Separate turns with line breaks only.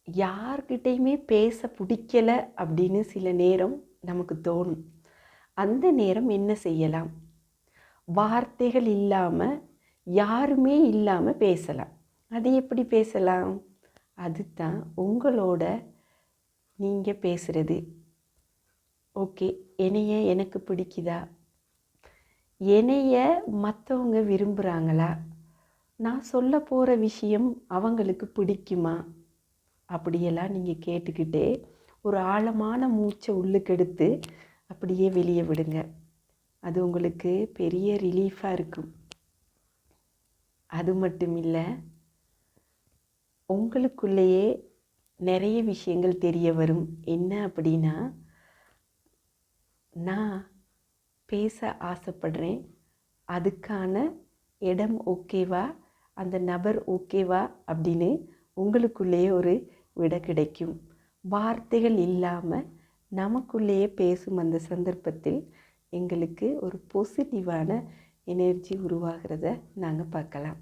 யார்கிட்டயுமே பேச பிடிக்கல அப்படின்னு சில நேரம் நமக்கு தோணும். அந்த நேரம் என்ன செய்யலாம்? வார்த்தைகள் இல்லாமல், யாருமே இல்லாமல் பேசலாம். அது எப்படி பேசலாம்? அதுதான் உங்களோட நீங்கள் பேசுகிறது. ஓகே, எனக்கு பிடிக்குதா? என்னைய மற்றவங்க விரும்புகிறாங்களா? நான் சொல்ல போகிற விஷயம் அவங்களுக்கு பிடிக்குமா? அப்படியெல்லாம் நீங்கள் கேட்டுக்கிட்டே ஒரு ஆழமான மூச்சை உள்ளுக்கெடுத்து அப்படியே வெளியே விடுங்க. அது உங்களுக்கு பெரிய ரிலீஃபாக இருக்கும். அது மட்டும் இல்லை, உங்களுக்குள்ளேயே நிறைய விஷயங்கள் தெரிய வரும். என்ன அப்படின்னா, நான் பேச ஆசைப்படுறேன், அதுக்கான இடம் ஓகேவா, அந்த நபர் ஓகேவா அப்படின்னு உங்களுக்குள்ளேயே ஒரு விடை கிடைக்கும். வார்த்தைகள் இல்லாமல் நமக்குள்ளேயே பேசும் அந்த சந்தர்ப்பத்தில் எங்களுக்கு ஒரு பாசிட்டிவான எனர்ஜி உருவாகிறத நாங்கள் பார்க்கலாம்.